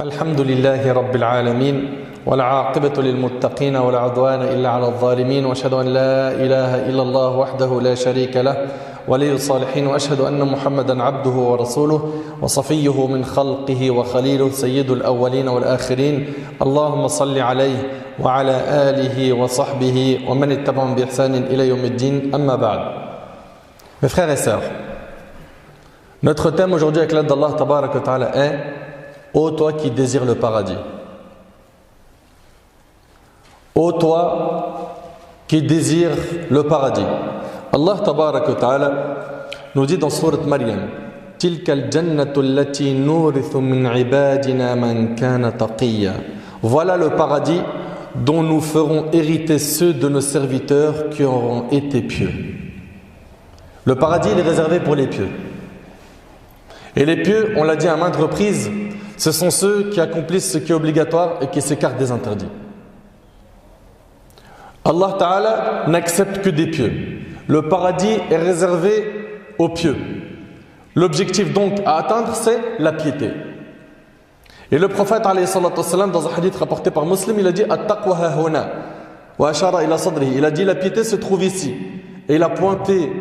الحمد لله رب العالمين والعاقبة للمتقين ولا عدوان إلا على الظالمين وأشهد أن لا إله إلا الله وحده لا شريك له ولي الصالحين وأشهد أن محمدا عبده ورسوله وصفيه من خلقه وخليله سيد الأولين والآخرين اللهم صل عليه وعلى آله وصحبه ومن اتبعهم بإحسان إلى يوم الدين أما بعد. Mes frères et sœurs, notre thème aujourd'hui avec l'aide d'Allah Tabaraka wa Ta'ala est ô toi qui désires le paradis. Ô toi qui désires le paradis. Allah Tabaraka wa Ta'ala nous dit dans sourate Maryam Tilka al-jannatu allati nurithu min ibadina man kana taqiyya. Voilà le paradis dont nous ferons hériter ceux de nos serviteurs qui auront été pieux. Le paradis il est réservé pour les pieux. Et les pieux, on l'a dit à maintes reprises, ce sont ceux qui accomplissent ce qui est obligatoire et qui s'écartent des interdits. Allah Ta'ala n'accepte que des pieux. Le paradis est réservé aux pieux. L'objectif donc à atteindre, c'est la piété. Et le prophète alayhi salatu wassalam, dans un hadith rapporté par Muslim, il a dit At-taqwa hahuna wa ashara ila sadrihi. Il a dit la piété se trouve ici. Et il a pointé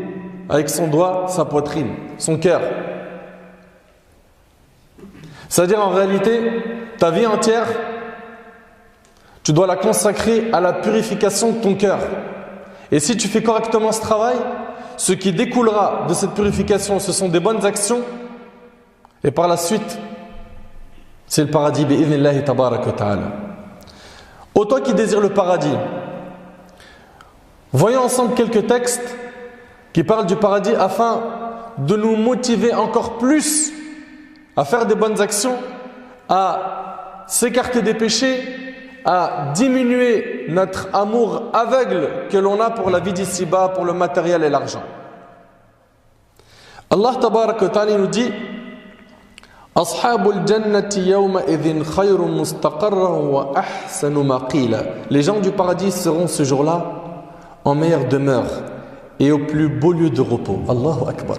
avec son doigt sa poitrine, son cœur. C'est-à-dire en réalité, ta vie entière, tu dois la consacrer à la purification de ton cœur. Et si tu fais correctement ce travail, ce qui découlera de cette purification, ce sont des bonnes actions. Et par la suite, c'est le paradis. Bi'idhnillahi tabaraka wa ta'ala. Ô toi qui désires le paradis, voyons ensemble quelques textes qui parlent du paradis afin de nous motiver encore plus à faire des bonnes actions, à s'écarter des péchés, à diminuer notre amour aveugle que l'on a pour la vie d'ici-bas, pour le matériel et l'argent. Allah Tabaraka wa Ta'ala nous dit Ashabul jannati yawma idhin khayrun mustaqarran wa ahsanu maqila. Les gens du paradis seront ce jour-là en meilleure demeure et au plus beau lieu de repos. Allahu Akbar.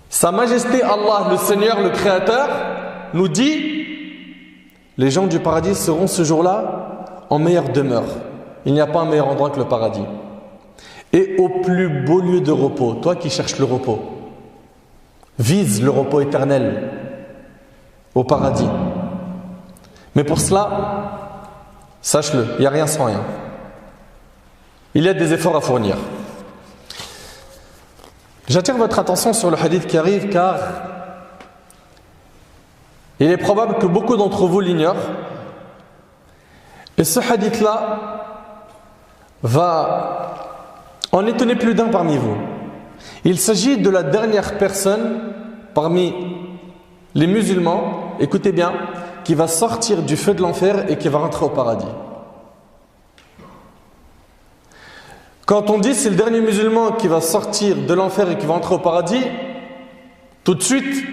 Sa Majesté Allah, le Seigneur, le Créateur, nous dit les gens du paradis seront ce jour-là en meilleure demeure. Il n'y a pas un meilleur endroit que le paradis. Et au plus beau lieu de repos, toi qui cherches le repos, vise le repos éternel au paradis. Mais pour cela, sache-le, il n'y a rien sans rien. Il y a des efforts à fournir. J'attire votre attention sur le hadith qui arrive car il est probable que beaucoup d'entre vous l'ignorent. Et ce hadith-là va en étonner plus d'un parmi vous. Il s'agit de la dernière personne parmi les musulmans, écoutez bien, qui va sortir du feu de l'enfer et qui va rentrer au paradis. Quand on dit c'est le dernier musulman qui va sortir de l'enfer et qui va entrer au paradis, tout de suite,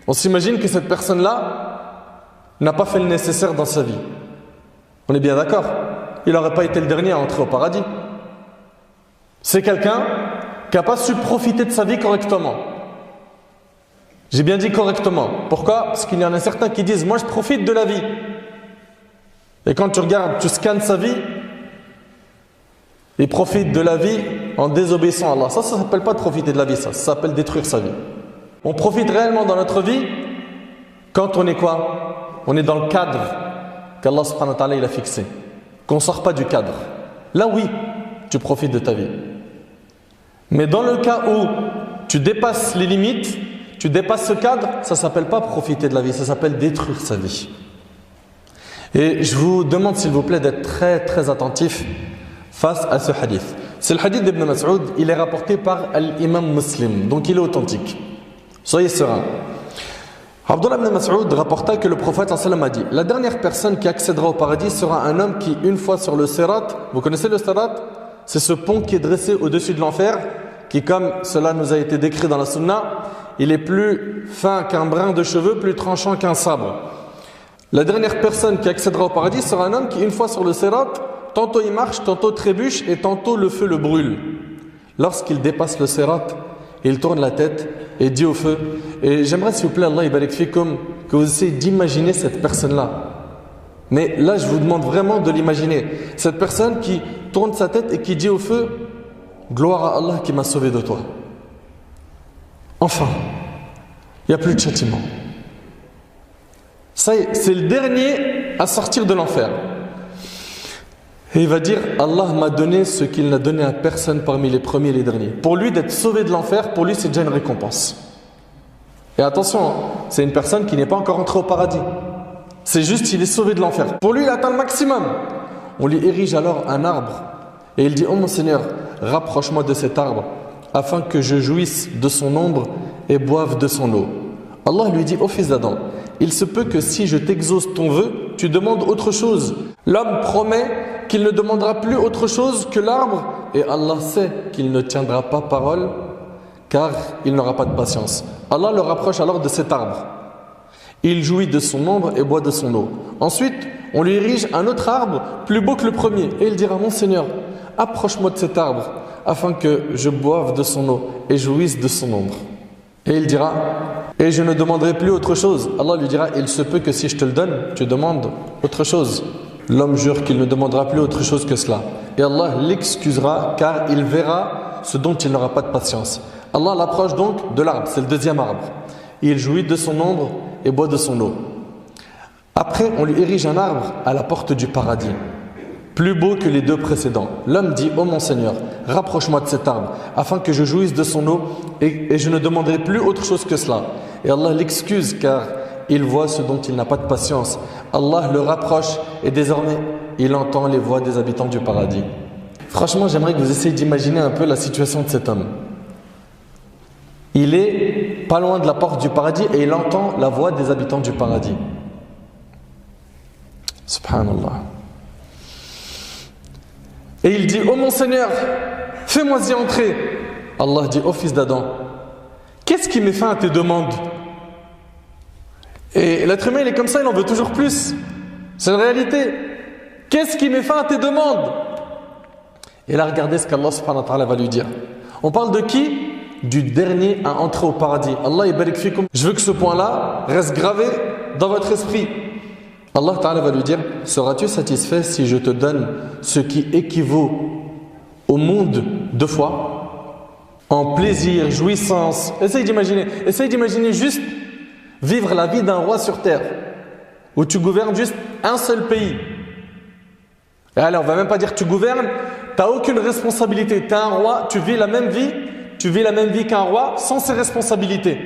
on s'imagine que cette personne-là n'a pas fait le nécessaire dans sa vie. On est bien d'accord? Il n'aurait pas été le dernier à entrer au paradis. C'est quelqu'un qui n'a pas su profiter de sa vie correctement. J'ai bien dit correctement. Pourquoi? Parce qu'il y en a certains qui disent « Moi je profite de la vie ». Et quand tu regardes, tu scannes sa vie, il profite de la vie en désobéissant à Allah. Ça ne s'appelle pas de profiter de la vie, ça s'appelle détruire sa vie. On profite réellement dans notre vie quand on est quoi? On est dans le cadre qu'Allah subhanahu wa ta'ala il a fixé. Qu'on ne sort pas du cadre. Là oui, tu profites de ta vie. Mais dans le cas où tu dépasses les limites, tu dépasses ce cadre, ça ne s'appelle pas profiter de la vie, ça s'appelle détruire sa vie. Et je vous demande s'il vous plaît d'être très très attentif face à ce hadith. C'est le hadith d'Ibn Mas'ud, il est rapporté par l'imam Muslim, donc il est authentique. Soyez sereins. Abdullah ibn Mas'ud rapporta que le prophète sallam a dit la dernière personne qui accédera au paradis sera un homme qui, une fois sur le Sirat, vous connaissez le Sirat? C'est ce pont qui est dressé au-dessus de l'enfer, qui, comme cela nous a été décrit dans la Sunna, il est plus fin qu'un brin de cheveux, plus tranchant qu'un sabre. La dernière personne qui accédera au paradis sera un homme qui, une fois sur le Sirat, tantôt il marche, tantôt trébuche et tantôt le feu le brûle. Lorsqu'il dépasse le Sirat, il tourne la tête et dit au feu. Et j'aimerais s'il vous plaît, Allah barik fikum, que vous essayez d'imaginer cette personne-là. Mais là, je vous demande vraiment de l'imaginer. Cette personne qui tourne sa tête et qui dit au feu, gloire à Allah qui m'a sauvé de toi. Enfin, il n'y a plus de châtiment. Ça y est, c'est le dernier à sortir de l'enfer. Et il va dire, Allah m'a donné ce qu'il n'a donné à personne parmi les premiers et les derniers. Pour lui, d'être sauvé de l'enfer, pour lui, c'est déjà une récompense. Et attention, c'est une personne qui n'est pas encore entrée au paradis. C'est juste qu'il est sauvé de l'enfer. Pour lui, il atteint le maximum. On lui érige alors un arbre. Et il dit, oh mon Seigneur, rapproche-moi de cet arbre, afin que je jouisse de son ombre et boive de son eau. Allah lui dit, ô fils d'Adam, il se peut que si je t'exauce ton vœu, tu demandes autre chose. L'homme promet qu'il ne demandera plus autre chose que l'arbre, et Allah sait qu'il ne tiendra pas parole, car il n'aura pas de patience. Allah le rapproche alors de cet arbre. Il jouit de son ombre et boit de son eau. Ensuite, on lui érige un autre arbre plus beau que le premier, et il dira, mon Seigneur, approche-moi de cet arbre, afin que je boive de son eau et jouisse de son ombre. Et il dira, et je ne demanderai plus autre chose. Allah lui dira, il se peut que si je te le donne, tu demandes autre chose. L'homme jure qu'il ne demandera plus autre chose que cela. Et Allah l'excusera car il verra ce dont il n'aura pas de patience. Allah l'approche donc de l'arbre, c'est le deuxième arbre. Il jouit de son ombre et boit de son eau. Après, on lui érige un arbre à la porte du paradis, plus beau que les deux précédents. L'homme dit, ô mon Seigneur, rapproche-moi de cet arbre, afin que je jouisse de son eau et je ne demanderai plus autre chose que cela. Et Allah l'excuse car il voit ce dont il n'a pas de patience. Allah le rapproche et désormais, il entend les voix des habitants du paradis. Franchement, j'aimerais que vous essayiez d'imaginer un peu la situation de cet homme. Il est pas loin de la porte du paradis et il entend la voix des habitants du paradis. Subhanallah. Et il dit, ô mon Seigneur, fais-moi y entrer. Allah dit, ô fils d'Adam, qu'est-ce qui met fin à tes demandes? Et l'être humain, il est comme ça, il en veut toujours plus. C'est une réalité. Qu'est-ce qui met fin à tes demandes? Et là, regardez ce qu'Allah subhanahu wa ta'ala va lui dire. On parle de qui? Du dernier à entrer au paradis. Allah yabarik fikum. Je veux que ce point-là reste gravé dans votre esprit. Allah ta'ala va lui dire, seras-tu satisfait si je te donne ce qui équivaut au monde 2 fois? En plaisir, jouissance. Essaye d'imaginer juste vivre la vie d'un roi sur terre, où tu gouvernes juste un seul pays. Et allez, on va même pas dire que tu gouvernes, tu n'as aucune responsabilité. Tu es un roi, tu vis la même vie qu'un roi sans ses responsabilités.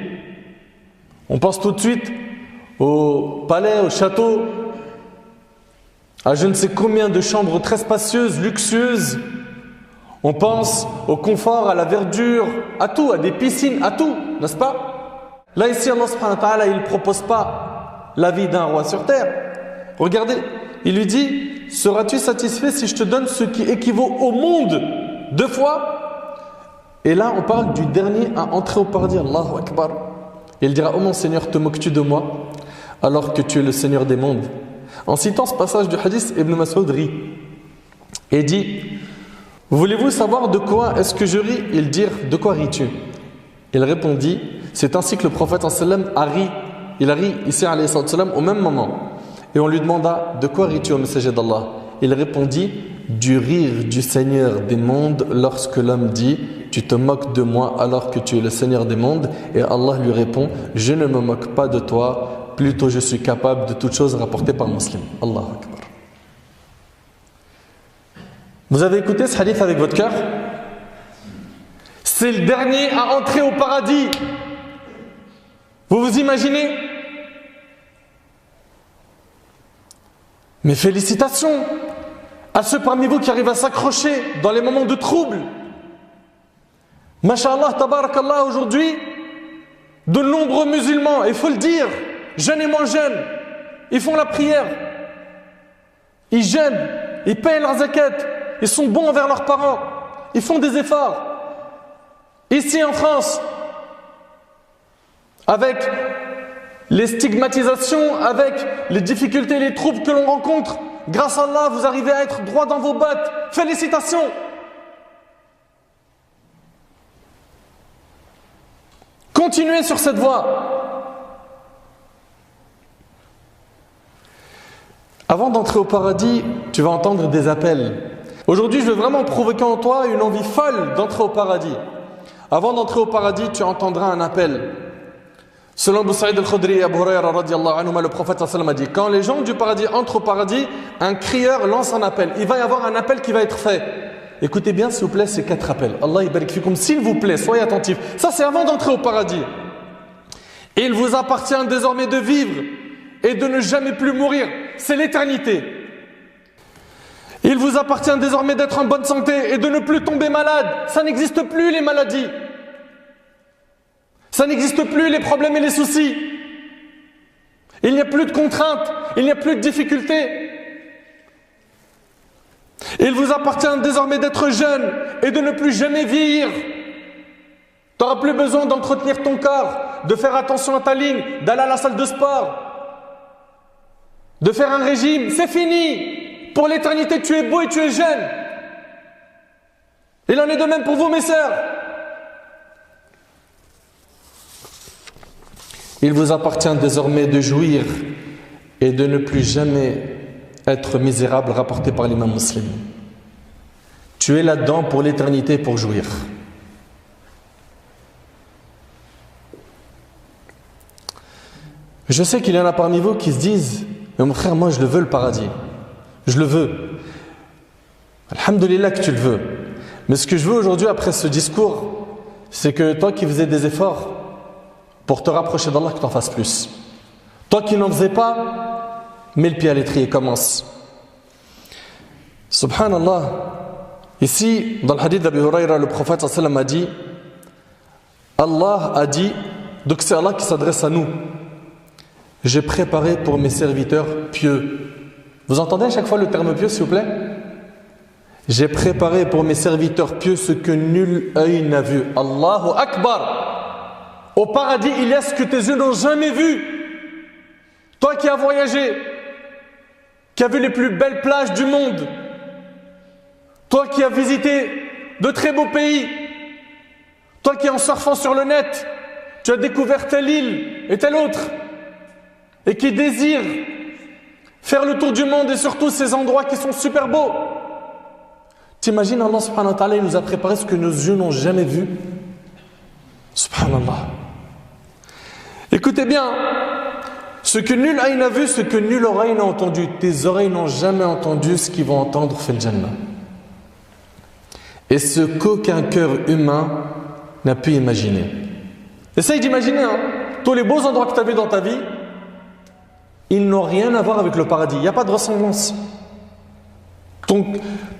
On pense tout de suite au palais, au château, à je ne sais combien de chambres très spacieuses, luxueuses. On pense au confort, à la verdure, à tout, à des piscines, à tout, n'est-ce pas? Là ici, Allah subhanahu wa ta'ala, il ne propose pas la vie d'un roi sur terre. Regardez, il lui dit, seras-tu satisfait si je te donne ce qui équivaut au monde 2 fois? Et là, on parle du dernier à entrer au paradis. Allahu Akbar. Il dira, oh mon Seigneur, te moques-tu de moi alors que tu es le Seigneur des mondes? En citant ce passage du hadith, Ibn Mas'ud rit et dit, voulez-vous savoir de quoi est-ce que je ris? Il dit, de quoi ris-tu? Il répondit, c'est ainsi que le prophète a ri. Il a ri ici au même moment. Et on lui demanda, de quoi ris-tu au messager d'Allah? Il répondit, du rire du Seigneur des mondes lorsque l'homme dit, tu te moques de moi alors que tu es le Seigneur des mondes. Et Allah lui répond, je ne me moque pas de toi, plutôt je suis capable de toutes choses rapportées par Muslim. Allahu Akbar. Vous avez écouté ce hadith avec votre cœur? C'est le dernier à entrer au paradis. Vous vous imaginez? Mais félicitations à ceux parmi vous qui arrivent à s'accrocher dans les moments de trouble. Masha'Allah, tabarakallah, aujourd'hui, de nombreux musulmans, il faut le dire, jeunes et moins jeunes, ils font la prière, ils jeûnent, ils payent leurs zakat, ils sont bons envers leurs parents, ils font des efforts. Ici en France, avec les stigmatisations, avec les difficultés, les troubles que l'on rencontre, grâce à Allah, vous arrivez à être droit dans vos bottes. Félicitations! continuer sur cette voie. Avant d'entrer au paradis, tu vas entendre des appels. Aujourd'hui, je veux vraiment provoquer en toi une envie folle d'entrer au paradis. Avant d'entrer au paradis, tu entendras un appel. Selon Abu Sa'id al-Khudri et Abu Hurayra radiyallahu anhuma, le prophète sallallahu alayhi wa sallam a dit: quand les gens du paradis entrent au paradis, un crieur lance un appel. Il va y avoir un appel qui va être fait. Écoutez bien, s'il vous plaît, ces 4 appels. Allah yabarik fikum, s'il vous plaît, soyez attentifs. Ça, c'est avant d'entrer au paradis. Il vous appartient désormais de vivre et de ne jamais plus mourir. C'est l'éternité. Il vous appartient désormais d'être en bonne santé et de ne plus tomber malade. Ça n'existe plus, les maladies. Ça n'existe plus, les problèmes et les soucis. Il n'y a plus de contraintes, il n'y a plus de difficultés. Il vous appartient désormais d'être jeune et de ne plus jamais vieillir. Tu n'auras plus besoin d'entretenir ton corps, de faire attention à ta ligne, d'aller à la salle de sport, de faire un régime. C'est fini. Pour l'éternité, tu es beau et tu es jeune. Il en est de même pour vous, mes sœurs. Il vous appartient désormais de jouir et de ne plus jamais être misérable, rapporté par l'imam Muslim. Tu es là-dedans pour l'éternité, pour jouir. Je sais qu'il y en a parmi vous qui se disent: mais mon frère, moi je le veux, le paradis. Je le veux. Alhamdulillah que tu le veux. Mais ce que je veux aujourd'hui, après ce discours, c'est que toi qui faisais des efforts pour te rapprocher d'Allah, que tu en fasses plus. Toi qui n'en faisais pas, mets le pied à l'étrier, commence. Subhanallah. Ici, dans le hadith d'Abu Hurayra, le prophète sallallahu alayhi wa sallam a dit, Allah a dit, donc c'est Allah qui s'adresse à nous: j'ai préparé pour mes serviteurs pieux. Vous entendez à chaque fois le terme pieux, s'il vous plaît? J'ai préparé pour mes serviteurs pieux ce que nul œil n'a vu. Allahu Akbar. Au paradis, il y a ce que tes yeux n'ont jamais vu. Toi qui as voyagé, qui as vu les plus belles plages du monde, toi qui as visité de très beaux pays, toi qui en surfant sur le net, tu as découvert telle île et telle autre, et qui désire faire le tour du monde et surtout ces endroits qui sont super beaux. T'imagines, Allah subhanahu wa ta'ala, il nous a préparé ce que nos yeux n'ont jamais vu. Subhanallah. Écoutez bien, ce que nul œil n'a vu, ce que nulle oreille n'a entendu. Tes oreilles n'ont jamais entendu ce qu'ils vont entendre fil Jannah. Et ce qu'aucun cœur humain n'a pu imaginer. Essaye d'imaginer, tous les beaux endroits que tu as vus dans ta vie, ils n'ont rien à voir avec le paradis. Il n'y a pas de ressemblance.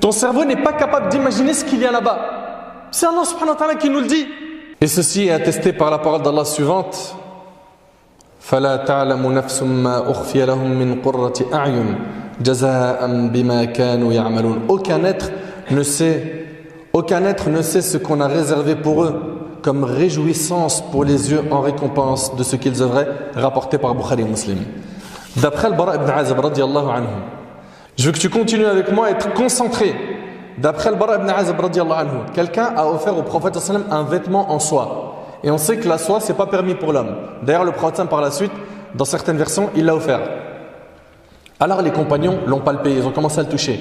Ton cerveau n'est pas capable d'imaginer ce qu'il y a là-bas. C'est Allah subhanahu wa ta'ala qui nous le dit. Et ceci est attesté par la parole d'Allah suivante: فَلَا تَعْلَمُ نَفْسٌ مَا أُخْفِيَ لَهُم مِّن قُرَّةِ أَعْيُنٍ جَزَاءً بِمَا كَانُوا يَعْمَلُونَ. Aucun être ne sait ce qu'on a réservé pour eux comme réjouissance pour les yeux en récompense de ce qu'ils œuvraient, rapporté par Bukhari et Muslim. D'après le Bara ibn Azib radiyallahu anhu, je veux que tu continues avec moi à être concentré. D'après le Bara ibn Azib radiyallahu anhu, quelqu'un a offert au prophète sallam un vêtement en soie. Et on sait que la soie, c'est pas permis pour l'homme. D'ailleurs, le prophète par la suite, dans certaines versions, il l'a offert. Alors les compagnons l'ont palpé, ils ont commencé à le toucher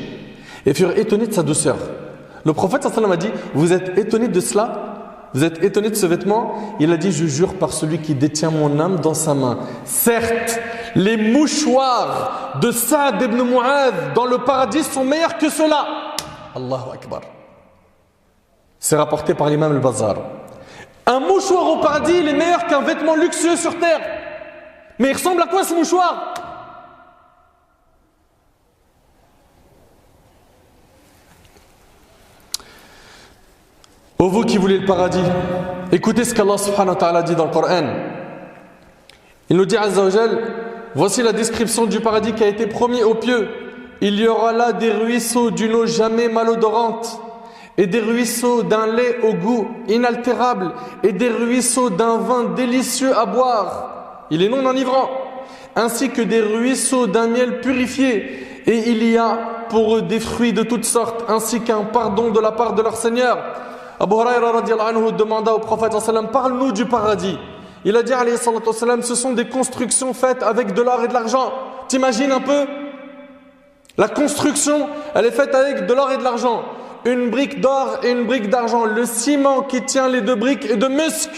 et furent étonnés de sa douceur. Le prophète sallam a dit: vous êtes étonnés de cela? Vous êtes étonnés de ce vêtement? Il a dit: je jure par celui qui détient mon âme dans sa main. Certes, les mouchoirs de Saad ibn Mu'adh dans le paradis sont meilleurs que cela. Allahu Akbar. C'est rapporté par l'imam al-Bazar. Un mouchoir au paradis, il est meilleur qu'un vêtement luxueux sur terre. Mais il ressemble à quoi ce mouchoir? Ô vous qui voulez le paradis, écoutez ce qu'Allah subhanahu wa ta'ala dit dans le Coran. Il nous dit Azza wa Jal: voici la description du paradis qui a été promis aux pieux. Il y aura là des ruisseaux d'une eau jamais malodorante, et des ruisseaux d'un lait au goût inaltérable, et des ruisseaux d'un vin délicieux à boire, il est non enivrant, ainsi que des ruisseaux d'un miel purifié, et il y a pour eux des fruits de toutes sortes, ainsi qu'un pardon de la part de leur Seigneur. Abu Hurayra radiyallahu anhu demanda au prophète sallam: parle-nous du paradis. Il a dit, alayhi salatu wassalam, ce sont des constructions faites avec de l'or et de l'argent. T'imagines un peu? La construction, elle est faite avec de l'or et de l'argent. Une brique d'or et une brique d'argent. Le ciment qui tient les deux briques est de musc.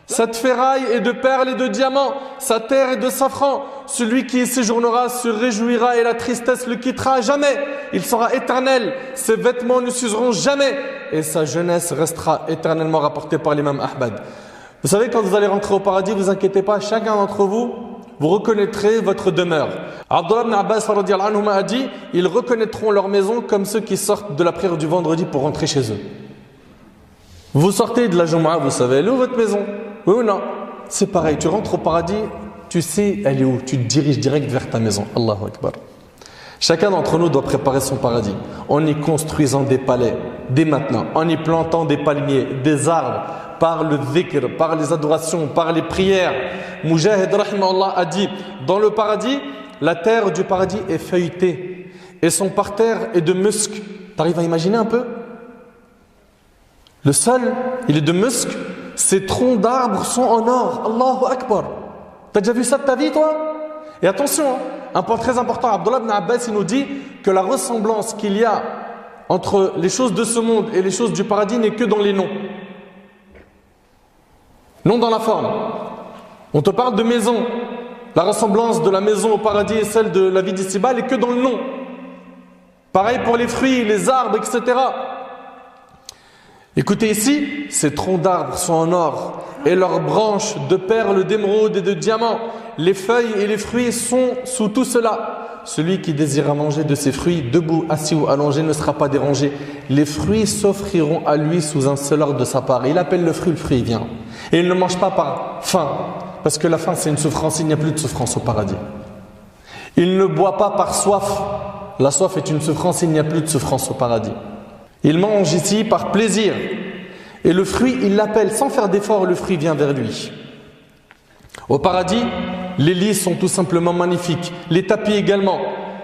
Cette ferraille est de perles et de diamants. Sa terre est de safran. Celui qui y séjournera se réjouira et la tristesse le quittera à jamais. Il sera éternel. Ses vêtements ne s'useront jamais. Et sa jeunesse restera éternellement, rapportée par l'imam Ahmad. Vous savez, quand vous allez rentrer au paradis, vous inquiétez pas, chacun d'entre vous, vous reconnaîtrez votre demeure. Abdullah ibn Abbas radiyallahu anhu a dit, ils reconnaîtront leur maison comme ceux qui sortent de la prière du vendredi pour rentrer chez eux. Vous sortez de la Jumu'ah, vous savez, elle est où votre maison? Oui ou non? C'est pareil, tu rentres au paradis, tu sais elle est où, tu te diriges direct vers ta maison. Allahu Akbar. Chacun d'entre nous doit préparer son paradis en y construisant des palais, dès maintenant, en y plantant des palmiers, des arbres, par le dhikr, par les adorations, par les prières. Mujahid rahimahullah a dit, dans le paradis, la terre du paradis est feuilletée et son parterre est de musc. T'arrives à imaginer un peu? Le sol, il est de musc, ses troncs d'arbres sont en or. Allahu Akbar. T'as déjà vu ça de ta vie, toi? Et attention, un point très important, Abdullah ibn Abbas, il nous dit que la ressemblance qu'il y a entre les choses de ce monde et les choses du paradis n'est que dans les noms. Non dans la forme. On te parle de maison. La ressemblance de la maison au paradis et celle de la vie d'ici-bas n'est que dans le nom. Pareil pour les fruits, les arbres, etc. Écoutez ici, ces troncs d'arbres sont en or et leurs branches de perles, d'émeraude et de diamants. Les feuilles et les fruits sont sous tout cela. Celui qui désirera manger de ces fruits, debout, assis ou allongé, ne sera pas dérangé. Les fruits s'offriront à lui sous un seul ordre de sa part. Il appelle le fruit il vient. Et il ne mange pas par faim, parce que la faim c'est une souffrance, il n'y a plus de souffrance au paradis. Il ne boit pas par soif. La soif est une souffrance, il n'y a plus de souffrance au paradis. Il mange ici par plaisir. Et le fruit, il l'appelle sans faire d'effort, le fruit vient vers lui. Au paradis, les lits sont tout simplement magnifiques. Les tapis également.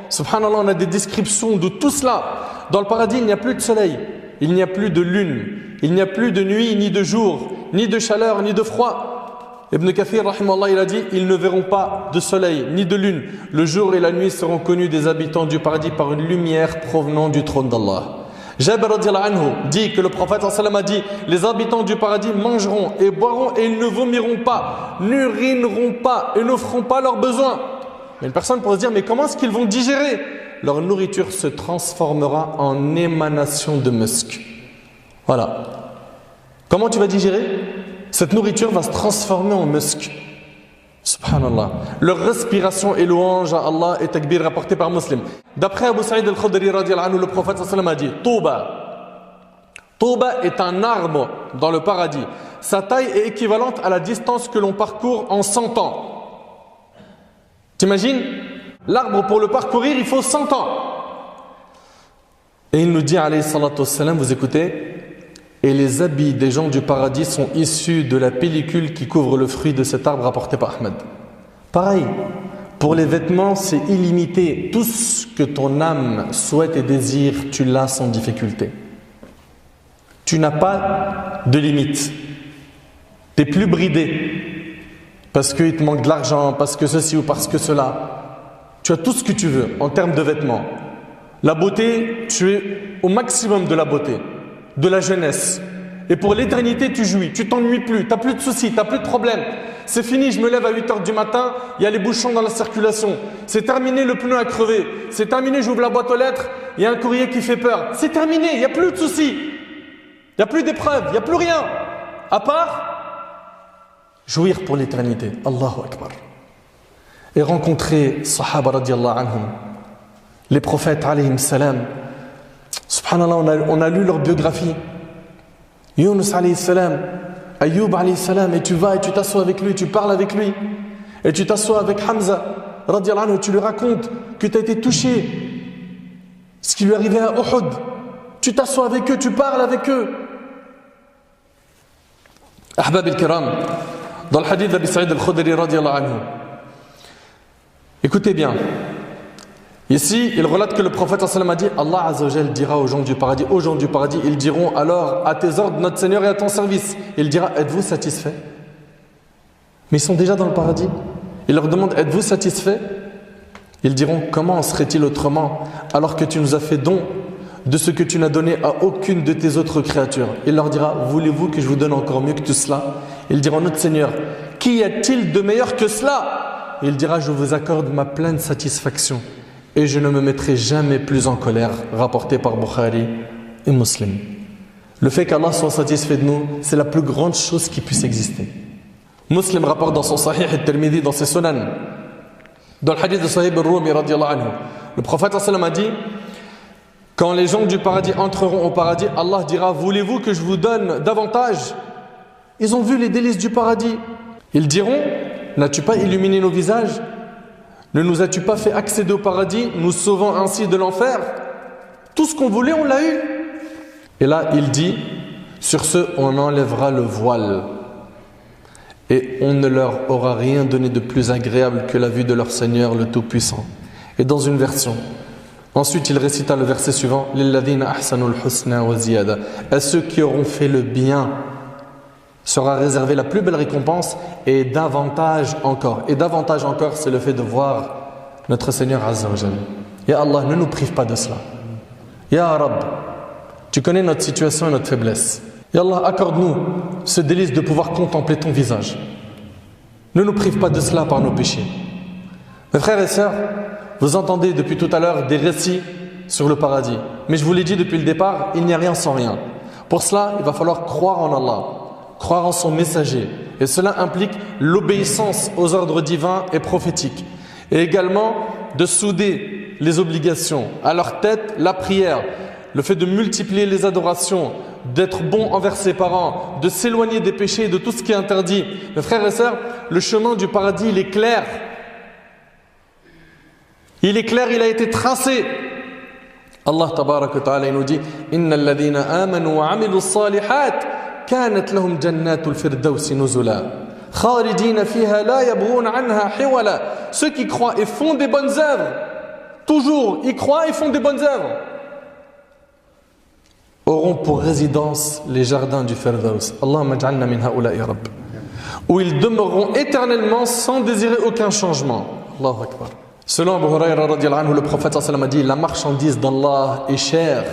Subhanallah, on a des descriptions de tout cela. Dans le paradis, il n'y a plus de soleil. Il n'y a plus de lune. Il n'y a plus de nuit, ni de jour, ni de chaleur, ni de froid. Ibn Kathir, rahimahullah, il a dit, ils ne verront pas de soleil, ni de lune. Le jour et la nuit seront connus des habitants du paradis par une lumière provenant du trône d'Allah. Jabir radiyallahu anhu dit que le prophète sallam a dit, les habitants du paradis mangeront et boiront et ils ne vomiront pas, n'urineront pas et ne feront pas leurs besoins. Mais une personne pourrait se dire, mais comment est-ce qu'ils vont digérer? Leur nourriture se transformera en émanation de musc. Voilà. Comment tu vas digérer? Cette nourriture va se transformer en musc. Subhanallah. Leur respiration et louange à Allah et takbir rapporté par Muslim. D'après Abu Sa'id al-Khudri radiyallahu anhu, le prophète sallam a dit, Touba. Touba est un arbre dans le paradis. Sa taille est équivalente à la distance que l'on parcourt en 100 ans. T'imagines? L'arbre pour le parcourir, il faut 100 ans. Et il nous dit, alayhi salatu wassalam, vous écoutez, et les habits des gens du paradis sont issus de la pellicule qui couvre le fruit de cet arbre rapporté par Ahmed. Pareil, pour les vêtements, c'est illimité. Tout ce que ton âme souhaite et désire, tu l'as sans difficulté. Tu n'as pas de limite. Tu n'es plus bridé parce qu'il te manque de l'argent, parce que ceci ou parce que cela. Tu as tout ce que tu veux en termes de vêtements. La beauté, tu es au maximum de la beauté, de la jeunesse. Et pour l'éternité, tu jouis, tu t'ennuies plus, tu n'as plus de soucis, tu n'as plus de problèmes. C'est fini, je me lève à 8h du matin, il y a les bouchons dans la circulation. C'est terminé, le pneu a crevé. C'est terminé, j'ouvre la boîte aux lettres, il y a un courrier qui fait peur. C'est terminé, il n'y a plus de soucis. Il n'y a plus d'épreuves, il n'y a plus rien. À part jouir pour l'éternité. Allahu Akbar. Et rencontrer Sahaba radiallahu anhum, les prophètes alayhim salam. Subhanallah, on a lu leur biographie. Yunus alayhi salam, Ayyub alayhi salam, et tu vas et tu t'assois avec lui, tu parles avec lui. Et tu t'assois avec Hamza radiallahu anhu, tu lui racontes que tu as été touché, ce qui lui est arrivé à Uhud. Tu t'assois avec eux, tu parles avec eux. Ahbab al-Kiram, dans le hadith d'Abi Sa'id al-Khudri radiallahu anhu. Écoutez bien. Ici, il relate que le prophète sallam a dit, Allah Azza wa Jal dira aux gens du paradis, ils diront alors à tes ordres notre Seigneur et à ton service. Il dira, êtes-vous satisfait? Mais ils sont déjà dans le paradis. Il leur demande, êtes-vous satisfaits? Ils diront, comment en serait-il autrement alors que tu nous as fait don de ce que tu n'as donné à aucune de tes autres créatures? Il leur dira, voulez-vous que je vous donne encore mieux que tout cela? Ils diront, notre Seigneur, qu'y a-t-il de meilleur que cela? Il dira, je vous accorde ma pleine satisfaction et je ne me mettrai jamais plus en colère. Rapporté par Bukhari et Muslim. Le fait qu'Allah soit satisfait de nous, c'est la plus grande chose qui puisse exister. Muslim rapporte dans son Sahih al-Tirmidhi, dans ses Sunan, dans le hadith de Sahih al-Rumi radiyallahu anhu, le prophète sallallahu alayhi wa sallam a dit, quand les gens du paradis entreront au paradis, Allah dira, voulez-vous que je vous donne davantage? Ils ont vu les délices du paradis. Ils diront, n'as-tu pas illuminé nos visages? Ne nous as-tu pas fait accéder au paradis, nous sauvant ainsi de l'enfer? Tout ce qu'on voulait, on l'a eu. Et là, il dit, sur ce, on enlèvera le voile. Et on ne leur aura rien donné de plus agréable que la vue de leur Seigneur le Tout-Puissant. Et dans une version, ensuite il récita le verset suivant, Lilladhina ahsanul husna wa ziyada. À ceux qui auront fait le bien sera réservée la plus belle récompense et davantage encore. Et davantage encore, c'est le fait de voir notre Seigneur Azza wa Jalla. Ya Allah, ne nous prive pas de cela. Ya Rabb, tu connais notre situation et notre faiblesse. Ya Allah, accorde-nous ce délice de pouvoir contempler ton visage. Ne nous prive pas de cela par nos péchés. Mes frères et sœurs, vous entendez depuis tout à l'heure des récits sur le paradis. Mais je vous l'ai dit depuis le départ, il n'y a rien sans rien. Pour cela, il va falloir croire en Allah, croire en son messager. Et cela implique l'obéissance aux ordres divins et prophétiques. Et également de souder les obligations. À leur tête, la prière, le fait de multiplier les adorations, d'être bon envers ses parents, de s'éloigner des péchés et de tout ce qui est interdit. Mes frères et sœurs, le chemin du paradis, il est clair. Il est clair, il a été tracé. Allah tabaraka wa ta'ala nous dit Innal ladhina amanu wa amilu s-salihat kanat lahum jannatul firdausi nuzula khalidina fiha la yabghuna anha hiwala. Ceux qui croient et font des bonnes œuvres, toujours, ils croient et font des bonnes œuvres, auront pour résidence les jardins du Firdaus. Allahumma ij'alna min ha'ula'i rabb. Où ils demeureront éternellement sans désirer aucun changement. Allahu Akbar. Selon Abu Hurayra radiyallahu anhu, le prophète sallallahu alayhi wa sallam a dit, la marchandise d'Allah est chère.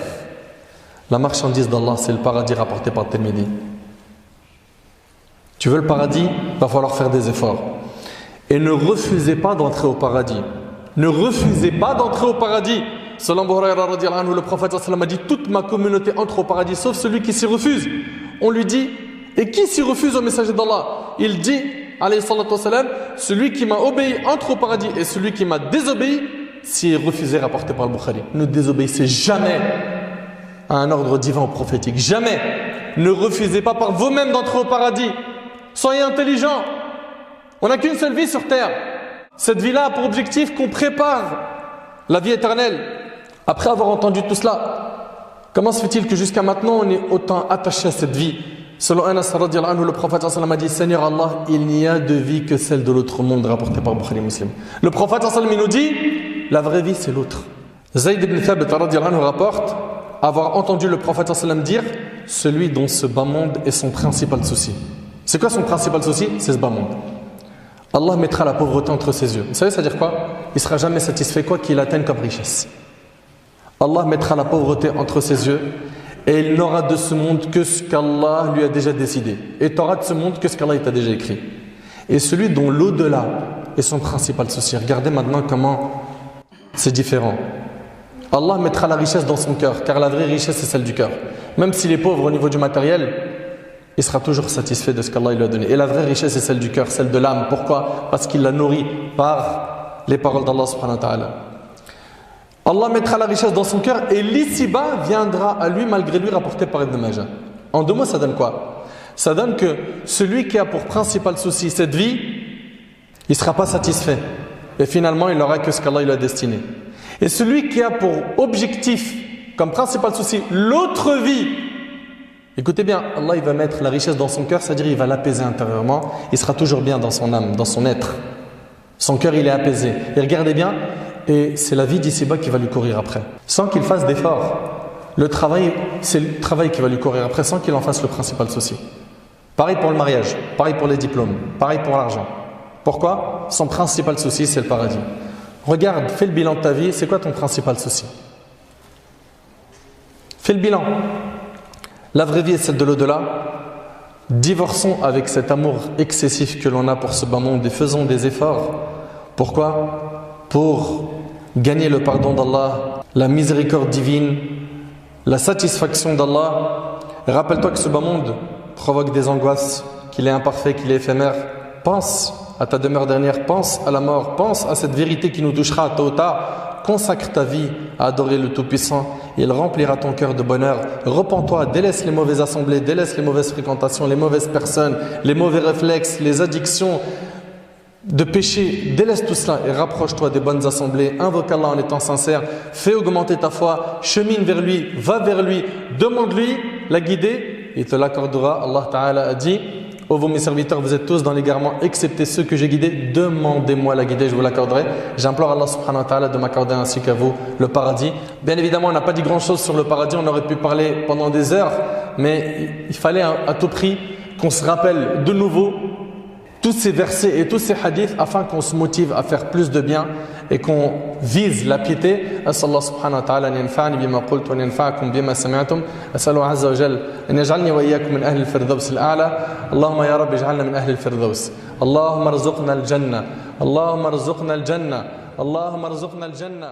La marchandise d'Allah, c'est le paradis rapporté par Tirmidhi. Tu veux le paradis, il va falloir faire des efforts. Et ne refusez pas d'entrer au paradis. Ne refusez pas d'entrer au paradis. Selon Abu Hurayra radiyallahu anhu, le prophète sallallahu alayhi wa sallam a dit, toute ma communauté entre au paradis sauf celui qui s'y refuse. On lui dit, et qui s'y refuse au messager d'Allah? Il dit, alayhi salatu wassalam, celui qui m'a obéi entre au paradis et celui qui m'a désobéi s'y est refusé, rapporté par le Bukhari. Ne désobéissez jamais à un ordre divin ou prophétique. Jamais. Ne refusez pas par vous-même d'entrer au paradis. Soyez intelligents. On n'a qu'une seule vie sur terre. Cette vie-là a pour objectif qu'on prépare la vie éternelle. Après avoir entendu tout cela, comment se fait-il que jusqu'à maintenant on est autant attaché à cette vie? Selon Anas radiyallahu anhu, le prophète sallallahu alayhi wa sallam a dit, Seigneur Allah, il n'y a de vie que celle de l'autre monde, rapporté par Bukhari Muslim. Le prophète sallallahu alayhi wa sallam nous dit, la vraie vie c'est l'autre. Zayd ibn Thabit radiyallahu anhu rapporte avoir entendu le prophète sallallahu alayhi wa sallam dire, celui dont ce bas monde est son principal souci. C'est quoi son principal souci? C'est ce bas monde. Allah mettra la pauvreté entre ses yeux. Vous savez, ça veut dire quoi? Il ne sera jamais satisfait quoi qu'il atteigne comme richesse. Allah mettra la pauvreté entre ses yeux et il n'aura de ce monde que ce qu'Allah lui a déjà décidé. Et tu auras de ce monde que ce qu'Allah t'a déjà écrit. Et celui dont l'au-delà est son principal souci. Regardez maintenant comment c'est différent. Allah mettra la richesse dans son cœur, car la vraie richesse c'est celle du cœur. Même s'il est pauvre au niveau du matériel, il sera toujours satisfait de ce qu'Allah lui a donné. Et la vraie richesse c'est celle du cœur, celle de l'âme. Pourquoi? Parce qu'il la nourrit par les paroles d'Allah subhanahu wa ta'ala. Allah mettra la richesse dans son cœur et l'ici-bas viendra à lui malgré lui, rapporté par Ibn Majah. En deux mots, ça donne quoi? Ça donne que celui qui a pour principal souci cette vie, il ne sera pas satisfait. Et finalement, il n'aura que ce qu'Allah lui a destiné. Et celui qui a pour objectif, comme principal souci, l'autre vie, écoutez bien, Allah il va mettre la richesse dans son cœur, c'est-à-dire il va l'apaiser intérieurement, il sera toujours bien dans son âme, dans son être. Son cœur il est apaisé. Et regardez bien, et c'est la vie d'ici-bas qui va lui courir après, sans qu'il fasse d'efforts. Le travail, c'est le travail qui va lui courir après, sans qu'il en fasse le principal souci. Pareil pour le mariage, pareil pour les diplômes, pareil pour l'argent. Pourquoi? Son principal souci, c'est le paradis. Regarde, fais le bilan de ta vie, c'est quoi ton principal souci? Fais le bilan. La vraie vie est celle de l'au-delà. Divorçons avec cet amour excessif que l'on a pour ce bas monde et faisons des efforts. Pourquoi? Pour gagner le pardon d'Allah, la miséricorde divine, la satisfaction d'Allah. Rappelle-toi que ce bas monde provoque des angoisses, qu'il est imparfait, qu'il est éphémère. Pense à ta demeure dernière, pense à la mort, pense à cette vérité qui nous touchera tôt ou tard. Consacre ta vie à adorer le Tout-Puissant et il remplira ton cœur de bonheur. Repens-toi, délaisse les mauvaises assemblées, délaisse les mauvaises fréquentations, les mauvaises personnes, les mauvais réflexes, les addictions de péché. Délaisse tout cela et rapproche-toi des bonnes assemblées. Invoque Allah en étant sincère, fais augmenter ta foi, chemine vers lui, va vers lui, demande-lui la guider, il te l'accordera. Allah Ta'ala a dit: ô vous mes serviteurs, vous êtes tous dans l'égarement, excepté ceux que j'ai guidés. Demandez-moi la guider, je vous l'accorderai. J'implore Allah subhanahu wa ta'ala de m'accorder ainsi qu'à vous le paradis. Bien évidemment, on n'a pas dit grand chose sur le paradis, on aurait pu parler pendant des heures, mais il fallait à tout prix qu'on se rappelle de nouveau tous ces versets et tous ces hadiths afin qu'on se motive à faire plus de bien et qu'on vise la piété. أسأل الله سبحانه وتعالى أن ينفعني بما قلت وأن ينفعكم بما سمعتم. أسأله عز وجل أن يجعلني وإياكم من أهل الفردوس الأعلى. اللهم يا رب اجعلنا من أهل الفردوس. اللهم ارزقنا الجنة. اللهم ارزقنا الجنة. اللهم ارزقنا الجنة.